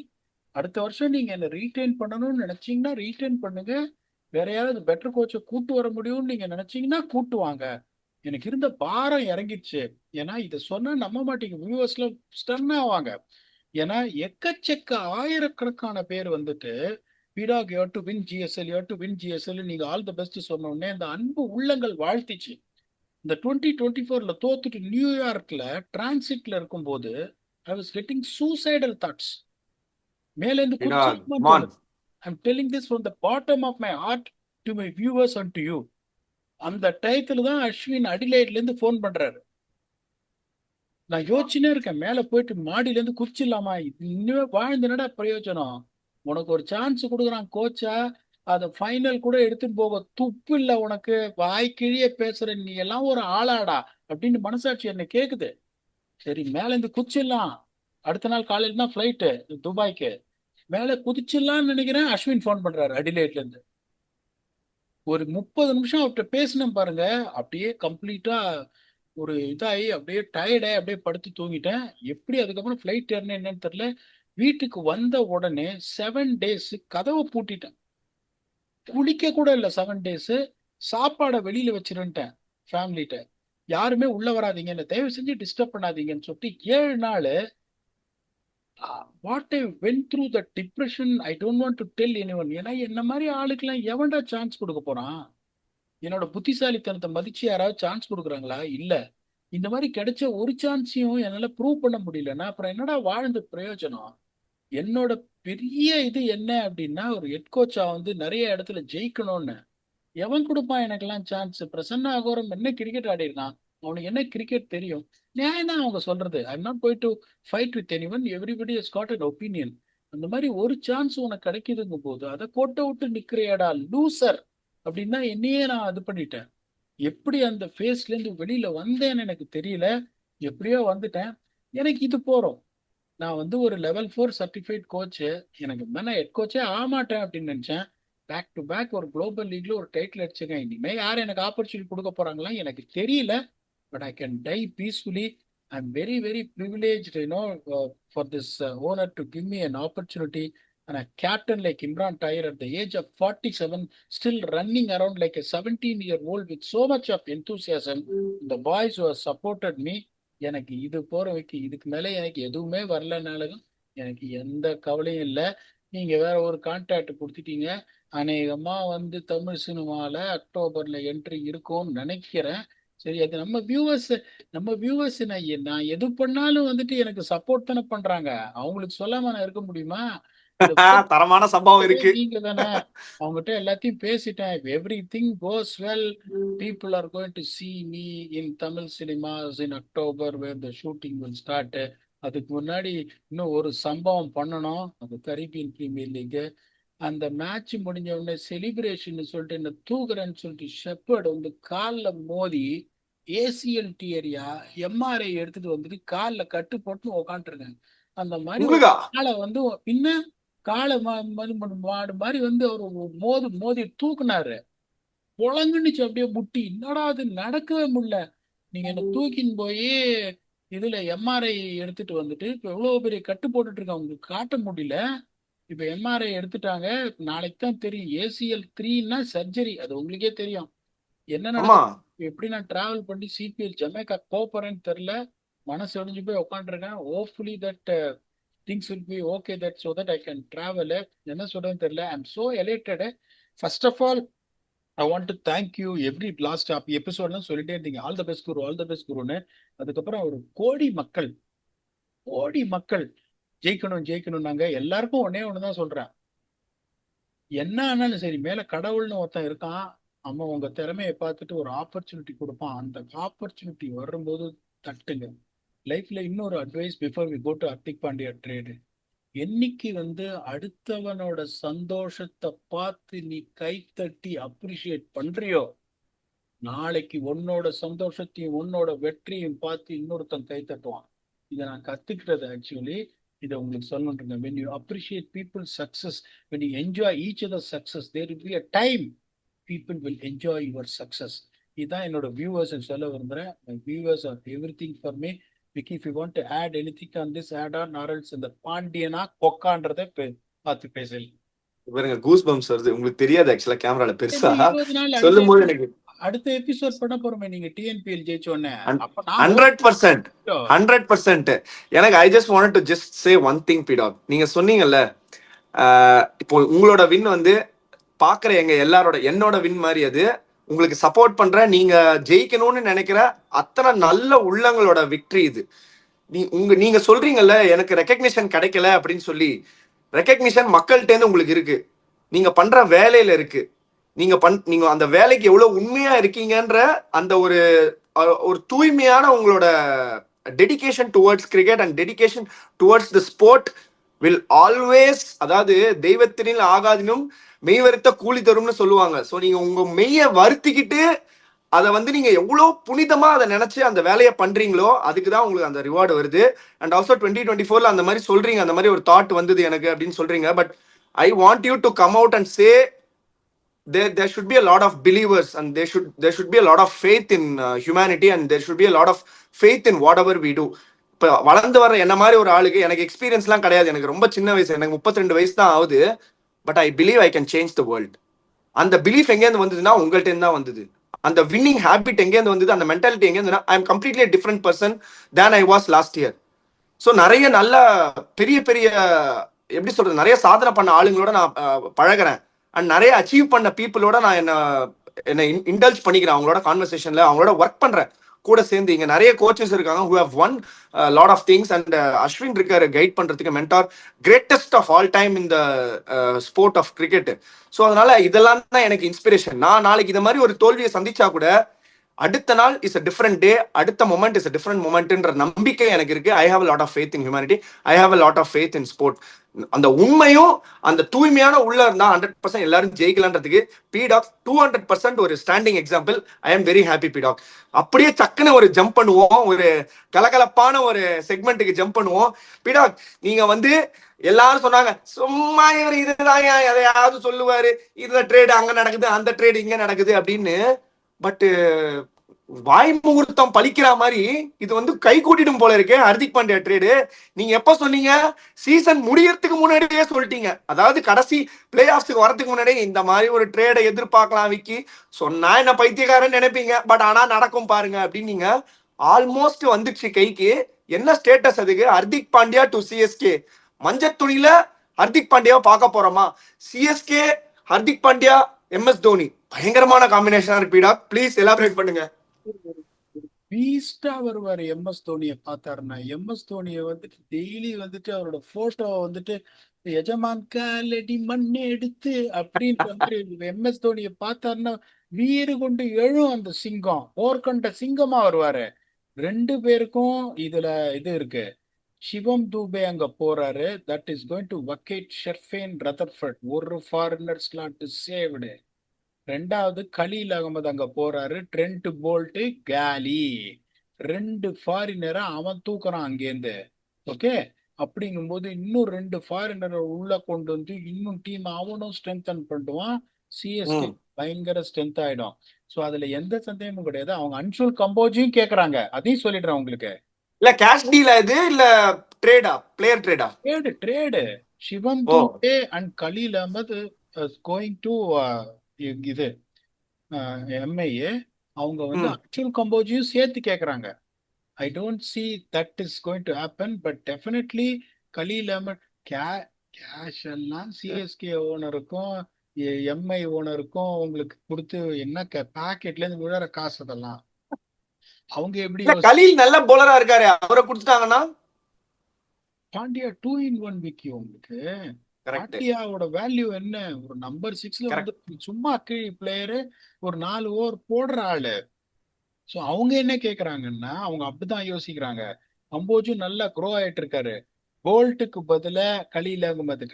அடுத்த வருஷம் நீங்க என்ன ரீட்டைன் பண்ணணும்னு நினைச்சீங்கன்னா ரீட்டைன் பண்ணுங்க. வேற யாராவது பெட்டர் கோச்சை கூட்டு வர முடியும்னு நீங்க நினைச்சீங்கன்னா கூட்டு வாங்க. எனக்கு இருந்த பாரம் இறங்கிடுச்சு. ஏன்னா இதை சொன்னா நம்ப மாட்டீங்க, வியூவர்ஸ்ல ஸ்டன் ஆவாங்க. ஏன்னா எக்கச்சக்க ஆயிரக்கணக்கான பேர் வந்துட்டு P Dog you to win GSL, you to win GSL, நீங்க ஆல் த பெஸ்ட் சொன்ன உடனே அந்த அன்பு உள்ளங்கள் வாழ்த்திச்சு. இந்த 2024ல தோத்துட்டு நியூயார்க்ல டிரான்சிட்ல இருக்கும்போது I was getting suicidal thoughts. மேலேருந்து பிடாக் குதிச்சிடலாம்னு மான். தோணுது. I'm telling this from the bottom of my heart to my viewers and to you. அந்த டயத்துல தான் அஸ்வின் அடிலைட்ல இருந்து ஃபோன் பண்றாரு. நான் யோசிச்சுனே இருக்கேன், மேல போயிட்டு மாடியில இருந்து குதிச்சிடலாமா, இன்னுமே வாழ்ந்துனடா பிரயோஜனம். உனக்கு ஒரு சான்ஸ் கொடுக்குறான் கோச்சா, அதை ஃபைனல் கூட எடுத்துட்டு போக துப்பு இல்ல உனக்கு, வாய் கிழிய பேசுற நீ எல்லாம் ஒரு ஆளாடா அப்படின்னு மனசாட்சி என்ன கேக்குது. சரி மேல இருந்து குதிச்சிடலாம். அடுத்த நாள் காலையில தான் ஃபிளைட்டு துபாய்க்கு. மேல குதிச்சிடலாம்னு நினைக்கிறேன், அஸ்வின் ஃபோன் பண்றாரு அடிலேட்ல இருந்து. ஒரு 30 நிமிஷம் அவர்கிட்ட பேசினேன் பாருங்க. அப்படியே கம்ப்ளீட்டா ஒரு இதாகி அப்படியே டயர்டாகி அப்படியே படுத்து தூங்கிட்டேன். எப்படி அதுக்கப்புறம் ஃப்ளைட் ஏறினேன் என்னன்னு தெரியல. வீட்டுக்கு வந்த உடனே 7 டேஸ் கதவை பூட்டிட்டேன். குளிக்க கூட இல்லை 7 டேஸ். சாப்பாடை வெளியில வச்சிருந்துட்டேன் ஃபேமிலிட்ட. யாருமே உள்ள வராதீங்க, என்ன தயவு செஞ்சு டிஸ்டர்ப் பண்ணாதீங்கன்னு சொல்லிட்டு 7 நாள் what I went through the depression I don't want to tell anyone. ஏன்னா என்ன மாதிரி ஆளுக்கெல்லாம் எவன்டா சான்ஸ் கொடுக்க போறான்? என்னோட புத்திசாலித்தனத்தை மதிச்சு யாராவது சான்ஸ் கொடுக்குறாங்களா? இல்ல. இந்த மாதிரி கிடைச்ச ஒரு சான்ஸையும் என்னால ப்ரூவ் பண்ண முடியலன்னா அப்புறம் என்னடா வாழ்ந்த பிரயோஜனம்? என்னோட பெரிய இது என்ன அப்படின்னா, ஒரு ஹெட் கோச்சா வந்து நிறைய இடத்துல ஜெயிக்கணும்னு. எவன் கொடுப்பான் எனக்கெல்லாம் சான்ஸ்? பிரசன்னா அகோரம் என்ன கிரிக்கெட் ஆடி இருக்கான், அவனுக்கு என்ன கிரிக்கெட் தெரியும்? நியாயம் தான் அவங்க சொல்றது. ஐ am not going to fight with anyone, everybody has got an opinion. அந்த மாதிரி ஒரு சான்ஸ் உனக்கு கிடைக்குதுங்கும் போது அதை கோட்டை விட்டு நிக்கிறையாடா லூசர் அப்படின்னா என்னையே நான் இது பண்ணிட்டேன். எப்படி அந்த ஃபேஸ்ல இருந்து வெளியில வந்தேன்னு எனக்கு தெரியல. எப்படியோ வந்துட்டேன். எனக்கு இது போறோம். நான் வந்து ஒரு லெவல் 4 சர்டிஃபைட் கோச்சு. எனக்கு நான் ஹெட் கோச்சே ஆமாட்டேன் அப்படின்னு நினைச்சேன். பேக் டு பேக் ஒரு குளோபல் லீக்ல ஒரு டைட்டில் அடிச்சுங்க. இனிமே யார் எனக்கு ஆப்பர்ச்சுனிட்டி கொடுக்க போறாங்களா எனக்கு தெரியல. But I can die peacefully. I M very very privileged for this owner to give me an opportunity. And a captain like Imran Tahir at the age of 47, still running around like a 17-year-old with so much of enthusiasm. The boys who have supported me, எனக்கு இது போறவைக்கு இதுக்கு மேல எனக்கு எதுவுமே வரலனாலும் எனக்கு எந்த கவலையும் இல்லை. நீங்க வேற ஒரு கான்ட்ராக்ட் கொடுத்துட்டீங்க. அநேகமா வந்து தமிழ் சினிமால அக்டோபர்ல என்ட்ரி இருக்கும்னு நினைக்கிறேன். சரி, அது நம்ம வியூவர்ஸ் நான் எது பண்ணாலும் வந்துட்டு எனக்கு சப்போர்ட் தானே பண்றாங்க. அவங்களுக்கு சொல்லாம நான் இருக்க முடியுமா? இந்த தரமான சம்பவம் இருக்கு. நீங்க தானே. அவங்ககிட்ட எல்லாத்தையும் பேசிட்டேன். Everything goes well, people are going to see me in Tamil cinemas in October where the shooting will start. அதுக்கு முன்னாடி இன்னும் ஒரு சம்பவம் பண்ணணும். அது கரீபியன் பிரீமியர் லீக். அந்த மேட்ச் முடிஞ்ச உடனே செலிப்ரேஷன் சொல்லிட்டு என்ன தூக்குறேன்னு சொல்லிட்டு ஷெப்பர்ட் வந்து காலில் மோதி ஏசிஎல் டியரியா எம்ஆர்ஐ எடுத்துட்டு வந்துட்டு காலில் கட்டு போட்டு உக்காந்துருக்காங்க. அந்த மாதிரி ஒரு உங்களுக்கா? காலை வந்து பின்ன காலை மாடு மாதிரி வந்து அவர் மோதி மோதி தூக்குனாரு. புழங்குனுச்சு அப்படியே முட்டி. என்னடா அது, நடக்கவே முடியல. நீங்க என்ன தூக்கின்னு போய் இதுல எம்ஆர்ஐ எடுத்துட்டு வந்துட்டு இப்ப எவ்வளவு பெரிய கட்டு போட்டுட்டு இருக்காங்க, உங்களுக்கு காட்ட முடியல. இப்ப எம்ஆர்ஐ எடுத்துட்டாங்க. நாளைக்கு தான் தெரியும். ACL3ன்னா சர்ஜரி, அது உங்களுக்கே தெரியும் என்ன ஆமா. நடக்கும். எப்படி நான் டிராவல் பண்ணி சிபிஎல் ஜமேக்கா போறேன்னு தெரியல. மனசு ஒடிஞ்சு போய் உட்காந்துருக்கேன். Hopefully that things will be okay that so that I can travel. என்ன சொல்றதுன்னு தெரியல. I am so elated. First of all I want to thank you. Every last எபிசோட்லாம் சொல்லிட்டே இருந்தீங்க all the best Guru, all the best குருன்னு. அதுக்கப்புறம் ஒரு கோடி மக்கள் ஜெயிக்கணும் ஜெயிக்கணும். நாங்க எல்லாருக்கும் ஒன்னே ஒண்ணுதான் சொல்றேன். என்ன ஆனாலும் சரி, மேல கடவுள்னு ஒருத்தன் இருக்கான். அவன் உங்க திறமையை பார்த்துட்டு ஒரு ஆப்பர்ச்சுனிட்டி கொடுப்பான். அந்த ஆப்பர்ச்சுனிட்டி வரும்போது தட்டுங்க. லைஃப்ல இன்னொரு advice before we go to Hardik Pandya trade. என்னைக்கு அடுத்தவனோட சந்தோஷத்தை பார்த்து நீ கைத்தட்டி அப்ரிஷியேட் பண்றியோ, நாளைக்கு உன்னோட சந்தோஷத்தையும் உன்னோட வெற்றியும் பார்த்து இன்னொருத்தன் கை தட்டுவான். இதை நான் கத்துக்கிட்டது ஆக்சுவலி. இதை உங்களுக்கு சொல்லணுன்றேன். when you appreciate people's success, when you enjoy each other's success, there will be a time people will enjoy your success. இதுதான் என்னோட வியூவர்ஸ் சொல்ல விரும்புறேன். my viewers are everything for me. Vicky, if you want to add anything on this, add on, or else இந்த பாண்டியனா கொக்கான்றதை பார்த்து பேசல. பாருங்க goose bumps வருது. உங்களுக்கு தெரியாது ஆக்சுவலா கேமரால பெருசா 20 நாள் சொல்லும் போது எனக்கு அடுத்த எபிசோட் பண்ண போறோமே நீங்க டிஎன்பிஎல் ஜெயிச்சோன்னே. 100%. எனக்கு I just want to just say one thing P Dog. நீங்க சொன்னீங்கல்ல, இப்போ உங்களோட வின் பாக்குற எங்க எல்லாரோட என்னோட வின் மாதிரி. அது உங்களுக்கு சப்போர்ட் பண்ற, நீங்க ஜெயிக்கணும்னு நினைக்கிற அத்தனை நல்ல உள்ளங்களோட விக்டரி இது. நீங்க சொல்றீங்கல்ல எனக்கு ரெக்கக்னிஷன் கிடைக்கல அப்படின்னு சொல்லி. ரெக்கக்னிஷன் மக்கள்கிட்ட இருந்து உங்களுக்கு இருக்கு, நீங்க பண்ற வேலையில இருக்கு. நீங்க அந்த வேலைக்கு எவ்வளவு உண்மையா இருக்கீங்கன்ற அந்த ஒரு தூய்மையான உங்களோட dedication towards cricket and dedication towards the sport will always, அதாவது தெய்வத்தினில் ஆகாதினும் மெய் வருத்த கூலி தரும்னு சொல்லுவாங்க. ஸோ நீங்க உங்க மெய்யை வருத்திக்கிட்டு அதை நீங்க எவ்வளவு புனிதமா அதை நினைச்சு அந்த வேலையை பண்றீங்களோ அதுக்கு தான் உங்களுக்கு அந்த ரிவார்டு வருது. அண்ட் ஆல்சோ 2024 அந்த மாதிரி சொல்றீங்க, அந்த மாதிரி ஒரு தாட் வந்தது எனக்கு அப்படின்னு சொல்றீங்க. But I want you to come out and say there should be a lot of believers, and there should be a lot of faith in humanity, and there should be a lot of faith in whatever we do. இப்போ வளர்ந்து வர என்ன மாதிரி ஒரு ஆளுக்கு, எனக்கு எக்ஸ்பீரியன்ஸ்லாம் கிடையாது, எனக்கு ரொம்ப சின்ன வயசு, எனக்கு 32 வயசு தான் ஆகுது. But I believe I can change the world. அந்த பிலீஃப் எங்கேருந்து வந்ததுன்னா உங்கள்கிட்ட இருந்து தான் வந்தது. அந்த வின்னிங் ஹேபிட் எங்கேருந்து வந்தது, அந்த மென்டாலிட்டி எங்கேருந்துன்னா I'm completely different person than I was last year. So நிறைய நல்ல பெரிய பெரிய எப்படி சொல்றது, நிறைய சாதனை பண்ண ஆளுங்களோட நான் பழகிறேன். அண்ட் நிறைய அச்சீவ் பண்ண பீப்புளோட நான் என்ன இன்டல்ஜ் பண்ணிக்கிறேன். அவங்களோட கான்வர்சேஷன்ல அவங்களோட ஒர்க் பண்றேன் கூட சேர்ந்து. இங்க நிறைய கோச்சஸ் இருக்காங்க who have won lot of things, and Ashwin இருக்காரு கைட் பண்றதுக்கு mentor, greatest of all time in the sport of cricket. So அதனால இதெல்லாம் தான் எனக்கு இன்ஸ்பிரேஷன். நான் நாளைக்கு இந்த மாதிரி ஒரு தோல்வியை சந்திச்சா கூட அடுத்த நாள் இஸ் அ டிஃப்ரெண்ட் டே, அடுத்த மொமெண்ட் இஸ் அ டிஃப்ரெண்ட் மொமெண்ட்ன்ற நம்பிக்கை எனக்கு இருக்கு. I have a lot of faith in humanity, I have a lot of faith in sport. அந்த உண்மையும் அந்த தூய்மையான உள்ள இருந்தா 100% எல்லாரும் ஜெயிக்கலான்றதுக்கு பிடாக் 200% ஒரு standing example. I am very happy P Dog. அப்படியே சக்குன்னு ஒரு ஜம்ப் பண்ணுவோம், ஒரு கலகலப்பான ஒரு செக்மெண்ட்டுக்கு ஜம்ப் பண்ணுவோம். பிடாக் நீங்க எல்லாரும் சொன்னாங்க சும்மா இவர் இதுதான் எதையாவது சொல்லுவாரு, இதுல ட்ரேடு அங்க நடக்குது, அந்த ட்ரேடு இங்க நடக்குது அப்படின்னு. பட் வாய் முகூர்த்தம் பழிக்கிற மாதிரி இது கை கூட்டிடும் போல இருக்கு ஹர்திக் பாண்டியா ட்ரேடு. நீங்க எப்ப சொன்னீங்க? சீசன் முடியறதுக்கு முன்னாடியே சொல்லிட்டீங்க. அதாவது கடைசி பிளே ஆஃப்ஸ்க்கு வரதுக்கு முன்னாடியே இந்த மாதிரி ஒரு ட்ரேடை எதிர்பார்க்கலாம் விக்கி. சொன்னா என்ன பைத்தியக்காரன்னு நினைப்பீங்க, பட் ஆனா நடக்கும் பாருங்க அப்படின்னு நீங்க ஆல்மோஸ்ட் வந்துச்சு கைக்கு. என்ன ஸ்டேட்டஸ் அதுக்கு? Hardik Pandya to CSK. மஞ்சத்துணியில ஹர்திக் பாண்டியாவை பார்க்க போறோமா? சிஎஸ்கே ஹர்திக் பாண்டியா எம்எஸ் தோனி பயங்கரமான காம்பினேஷனா இருப்பீடா. ப்ளீஸ் எலாபரேட் பண்ணுங்க. பீஸ்டா வருவாரு எம்எஸ் தோனியை பார்த்தாருன்னா. எம்எஸ் தோனியை டெய்லி அவரோட போட்டோ எஜமான் காலடி மண் எடுத்து அப்படின்னு எம்எஸ் தோனியை பார்த்தாருன்னா வீறு கொண்டு எழும் அந்த சிங்கம், போர்க்கொண்ட சிங்கமா வருவாரு. 2 பேருக்கும் இதுல இது இருக்கு. சிவம் தூபே அங்க போறாரு. That is going to vacate Sherfane Rutherford. ஒரு ஃபாரினர் ஸ்லாட் சேவ்டு. 2வது கலீல் அகமது அங்க போறாரு. ட்ரெண்ட் போல்ட் காலி. 2 ஃபாரினரை அவன் தூக்குறான் அங்கேருந்து. ஓகே, அப்படிங்கும்போது இன்னும் 2 ஃபாரினரை உள்ள கொண்டு இன்னும் டீம் அவனும் ஸ்ட்ரென்தன் பண்ணுவான். சிஎஸ்கே பயங்கர ஸ்ட்ரென்த் ஆயிடும். சோ அதுல எந்த சந்தேகமும் கிடையாது. அவங்க அன்ஷுல் கம்போஜையும் கேக்குறாங்க, அதையும் சொல்லிடுறேன் உங்களுக்கு. இல்ல கேஷ் டீல் இது, இல்ல ட்ரேடா, பிளேயர் ட்ரேடா? Trade. Shivam Dube and Khaleel Ahmed going to இது எம்ஐஏ. அவங்க அக்சுவல் கம்போஜையும் சேர்த்து கேட்குறாங்க. I don't see that is going to happen, but definitely Khaleel Ahmed cash எல்லாம் சிஎஸ்கே ஓனருக்கும் எம்ஐ ஓனருக்கும் உங்களுக்கு கொடுத்து என்ன பாக்கெட்ல இருந்து விழுற காசு அதெல்லாம் அவங்க எப்படி இல்ல கலீல் நல்ல போலரா இருக்காரு, அவரை கொடுத்துட்டாங்கன்னா பாண்டியா 2-in-1 விக்கி உங்களுக்கு. கரெக்ட் பாண்டியாவோட வேல்யூ என்ன? ஒரு நம்பர் 6ல வந்து கரெக்ட். சும்மா கீழ் பிளேயரு, ஒரு 4 ஓவர் போடுற ஆளு. சோ அவங்க என்ன கேக்குறாங்கன்னா, அவங்க அப்படிதான் யோசிக்கிறாங்க. கம்போஜும் நல்லா க்ரோ ஆயிட்டு இருக்காரு. போல்ட்டுக்கு பதிலா கலீல் அகமது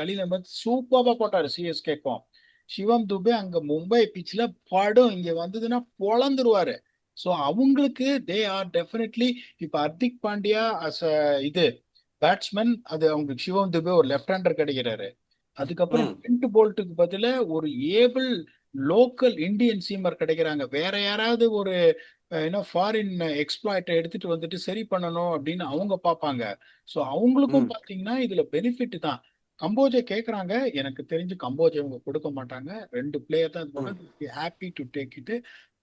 சூப்பரா போட்டாரு சிஎஸ்கேக்கும். சிவம் துபே அங்க மும்பை பிச்ல படும், இங்க வந்ததுன்னா பொழந்துருவாரு. சோ அவங்களுக்கு தே ஆர் டெஃபினெட்லி. இப்ப ஹர்திக் பாண்டியா அஸ் இது பேட்ஸ்மேன், அது அவங்களுக்கு சிவம் துபே ஒரு லெஃப்ட் ஹேண்டர் கிடைக்கிறாரு. அதுக்கப்புறம் ம் டென்ட் போல்ட்டுக்கு பதிலா ஒரு ஏபிள் லோக்கல் இந்தியன் சீமர் கிடைக்கிறாங்க. வேற யாராவது ஒரு ஃபாரின் எக்ஸ்ப்ளாய்ட்டை எடுத்துட்டு வந்துட்டு சரி பண்ணணும் அப்படின்னு அவங்க பார்ப்பாங்க. ஸோ அவங்களுக்கும் ம் பார்த்தீங்கன்னா இதுல பெனிஃபிட் தான். கம்போஜை கேட்குறாங்க, எனக்கு தெரிஞ்சு கம்போஜை அவங்க கொடுக்க மாட்டாங்க. 2 பிளேயர் தான் ம். Happy to take it.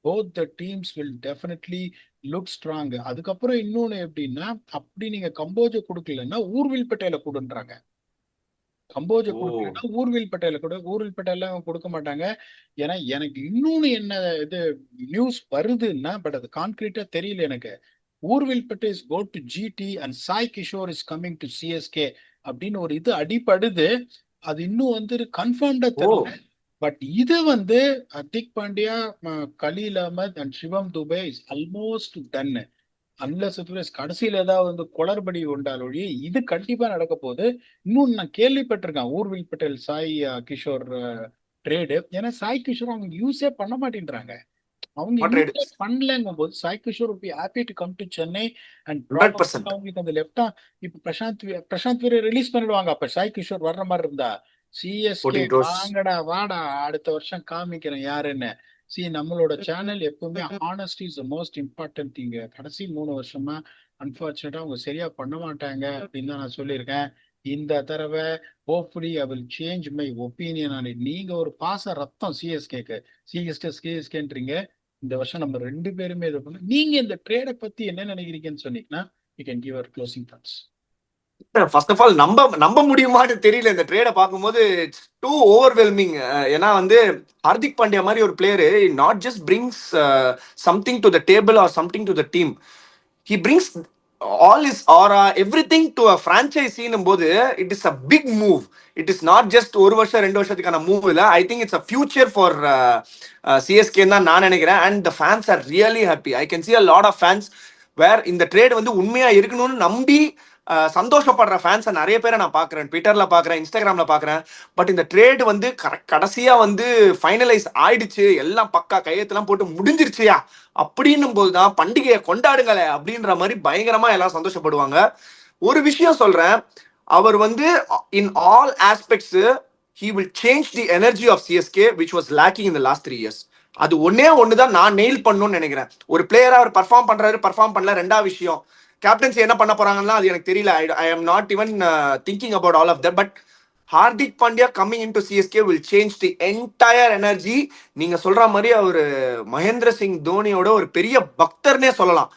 Both the teams will definitely look strong. அதுக்கப்புறம் இன்னொன்னு எப்படின்னா, அப்படி நீங்க கம்போஜை கொடுக்கலன்னா ஊர்வில் பட்டேலை கொடுன்றாங்க. கம்போஜை ஓ கொடுக்கலன்னா ஊர்வில் பட்டேலை கொடு. ஊர்வில் பட்டேல அவங்க கொடுக்க மாட்டாங்க. ஏன்னா எனக்கு இன்னொன்னு என்ன இது நியூஸ் வருதுன்னா, பட் அது கான்கிரீட்டா தெரியல எனக்கு. Urvil Patel is go to GT and Sai Kishore is coming to CSK அப்படின்னு ஒரு இது அடிப்படுது. அது இன்னும் வந்து கன்ஃபார்ம்டா ஓ தெரியல. பட் இது வந்து Hardik Pandya, Khaleel Ahmed and Shivam Dube is almost done. Unless கடைசியில ஏதாவது வந்து குளறுபடி உண்டால் ஒழிய இது கண்டிப்பா நடக்க போகுது. இன்னும் நான் கேள்விப்பட்டிருக்கேன் ஊர்வில் பட்டேல் சாய் கிஷோர் ட்ரேடு. ஏன்னா சாய் கிஷோர் அவங்க யூஸே பண்ண மாட்டேன்றாங்க. அவங்க மாட்ரேடு யூஸே பண்ணலங்கும் போது Sai Kishore would be happy to come to Chennai and hundred probably percent அவங்களுக்கு அந்த லெஃப்டா இப்ப பிரசாந்த் வீரை ரிலீஸ் பண்ணிடுவாங்க. அப்ப சாய் கிஷோர் வர்ற மாதிரி இருந்தா சிஎஸ்கே 14 crores. வாங்கடா வாடா அடுத்த வருஷம் காமிக்கிறேன் யாருன்னு. நம்மளோட சேனல் எப்பவுமே honesty is the most important thing. கடைசி 3 வருஷமா அன்பார்ச்சுனேட்டா அவங்க சரியா பண்ண மாட்டாங்க அப்படின்னு தான் நான் சொல்லியிருக்கேன். இந்த தடவை hopefully I will change my opinion on it. நீங்க ஒரு பாச ரத்தம் சிஎஸ்கேக்கு, சிஎஸ்கேன்றீங்க. இந்த வருஷம் நம்ம 2 பேருமே இது பண்ணோம். நீங்க இந்த ட்ரேடை பத்தி என்ன நினைக்கிறீங்கன்னு சொன்னீங்கன்னா you can give our closing thoughts. First of all நம்ப முடியுமான்னு தெரியல இந்த ட்ரேட பார்க்கும்போது. It's too overwhelming. ஏன்னா வந்து ஹார்திக் பாண்டியா மாதிரி ஒரு player not just brings something to the table or something to the team. He brings all is aura everything to a ஃப்ரான்ச்சைஸின்னும் போது it is a big move. It is not just ஒரு வருஷம் 2 வருஷத்துக்கான move இல்லை. I think it's a future for CSK தான் நான் நினைக்கிறேன். And the fans are really happy. I can see a lot of fans where இந்த trade வந்து உண்மையா இருக்கணும்னு நம்பி சந்தோஷப்படுற ஃபேன்ஸை நிறைய பேரை நான் பார்க்குறேன். ட்விட்டர்ல பார்க்குறேன், இன்ஸ்டாகிராம்ல பார்க்குறேன். பட் இந்த ட்ரேட் வந்து கடைசியா வந்து ஃபைனலைஸ் ஆயிடுச்சு, எல்லாம் பக்கா கையெழுத்துலாம் போட்டு முடிஞ்சிருச்சியா அப்படின்னும் போதுதான் பண்டிகையை கொண்டாடுங்களே அப்படின்ற மாதிரி பயங்கரமா எல்லாம் சந்தோஷப்படுவாங்க. ஒரு விஷயம் சொல்றேன், அவர் வந்து in all aspects he will change the energy of CSK which was lacking in the last 3 years. அது ஒண்ணுதான் நான் நெயில் பண்ணணும்னு நினைக்கிறேன். ஒரு பிளேயரா அவர் பர்ஃபார்ம் பண்றாரு, பர்ஃபார்ம் பண்ணல ரெண்டாவது விஷயம். கேப்டன்சி என்ன பண்ண போறாங்கன்னா அது எனக்கு தெரியல. ஐ am not even thinking about all of that. But Hardik Pandya coming in to CSK will change the entire energy. நீங்க சொல்ற மாதிரி அவர் மகேந்திர சிங் தோனியோட ஒரு பெரிய பக்தர்னே சொல்லலாம்.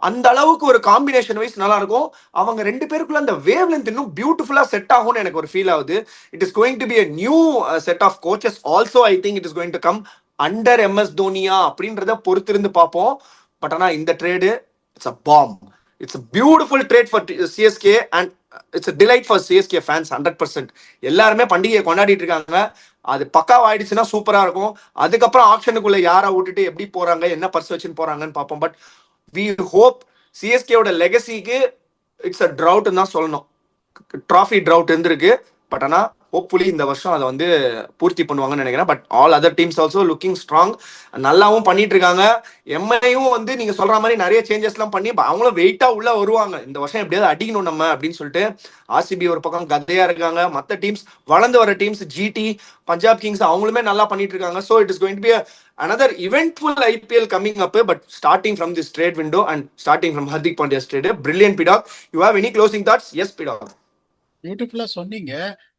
அந்த அளவுக்கு ஒரு காம்பினேஷன் வைஸ் நல்லா இருக்கும். அவங்க 2 பேருக்குள்ள அந்த வேவ் லென்த் இன்னும் பியூட்டிஃபுல்லா செட் ஆகும்னு எனக்கு ஒரு ஃபீல் ஆகுது. It is going to be a new set of coaches also. I think it is going to come under MS தோனியா அப்படின்றத பொறுத்திருந்து பார்ப்போம். பட் ஆனா இந்த trade it's a bomb. It's a beautiful trade for CSK and it's a delight for CSK fans. 100% எல்லாருமே பண்டிகையை கொண்டாடிட்டு இருக்காங்க. அது பக்காவாயிடுச்சுன்னா சூப்பரா இருக்கும். அதுக்கப்புறம் ஆக்ஷனுக்குள்ள யாரை விட்டுட்டு எப்படி போறாங்க, என்ன பர்ஸ் வச்சுன்னு போறாங்கன்னு பார்ப்போம். பட் வி ஹோப் சிஎஸ்கேவோட லெகசிக்கு இட்ஸ் அ ட்ரவுட் தான் சொல்லணும். ட்ராஃபி ட்ரவுட் இருந்திருக்கு. பட் ஆனால் ஹோப்ஃபுல்லி இந்த வருஷம் அதை வந்து பூர்த்தி பண்ணுவாங்கன்னு நினைக்கிறேன். But all other teams also looking strong, நல்லாவும் பண்ணிட்டு இருக்காங்க. எம்ஐயும் வந்து நீங்க சொல்ற மாதிரி நிறைய சேஞ்சஸ்லாம் பண்ணி அவங்களும் வெயிட்டா உள்ள வருவாங்க. இந்த வருஷம் எப்படியாவது அடிக்கணும் நம்ம அப்படின்னு சொல்லிட்டு ஆர்சிபி ஒரு பக்கம் கதையா இருக்காங்க. மற்ற டீம்ஸ் வளர்ந்து வர டீம்ஸ் ஜிடி, பஞ்சாப் கிங்ஸ் அவங்களுமே நல்லா பண்ணிட்டு இருக்காங்க. So it is going to be another eventful IPL coming up, but starting from this trade window and starting from Hardik Pandya's trade. Brilliant, Pidog. You have any closing thoughts? Yes, Pidog. பியூட்டிஃபுல்லா சொன்னீங்க.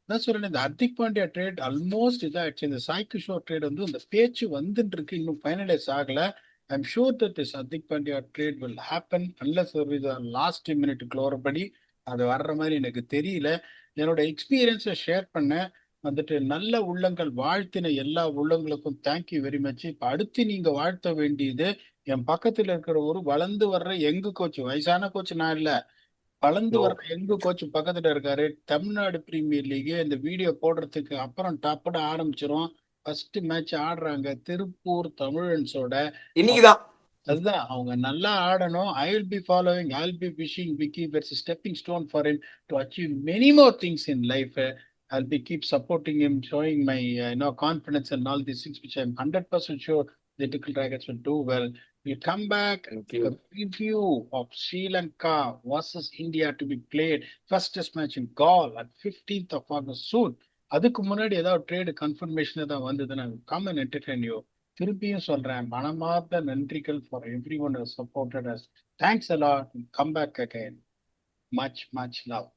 அதான் சொல்றேன், இந்த Hardik Pandya trade almost இதாயிடுச்சு. இந்த Sai Kishore trade வந்து இந்த பேச்சு வந்துட்டு இருக்கு, இன்னும் ஃபைனலைஸ் ஆகல. I am sure that this Hardik Pandya trade will happen unless there is a last minute குளோரபடி அது வர்ற மாதிரி எனக்கு தெரியல. என்னோட எக்ஸ்பீரியன்ஸை ஷேர் பண்ணேன். வந்துட்டு நல்ல உள்ளங்கள் வாழ்த்தின எல்லா உள்ளங்களுக்கும் தேங்க்யூ வெரி மச். இப்ப அடுத்து நீங்க வாழ்த்த வேண்டியது என் பக்கத்துல இருக்கிற ஒரு வளர்ந்து வர்ற யங்கு கோச். வயசான கோச் நான் இல்ல, வளர்ந்து ஓ. வர்ற யங்கு கோச் பக்கத்துல இருக்காரு. தமிழ்நாடு பிரீமியர் லீக் இந்த வீடியோ போடுறதுக்கு அப்புறம் டப்புட ஆரம்பிச்சிரும். ஃபர்ஸ்ட் மேட்ச் ஆடுறாங்க திருப்பூர் தமிழன்ஸோட. இன்னைக்குதான். அதுதான் அவங்க நல்லா ஆடணும். I will be following, I will be wishing Vicky weds stepping stone for him to achieve many more things in life. I'll be keep supporting him, showing my confidence and all these things, which I'm 100% sure the Tickle Dragons will do well. We'll come back. Thank you. The preview of Sri Lanka versus India to be played first test match in Galle at 15th of August soon. அதுக்கு முன்னாடி ஏதாவது trade confirmation ஏதாவது வந்ததுன்னா come and entertain you. திருப்பியும் சொல்றேன், மனமார்ந்த நன்றிகள் for everyone supported us. Thanks a lot. Come back again. Much much love.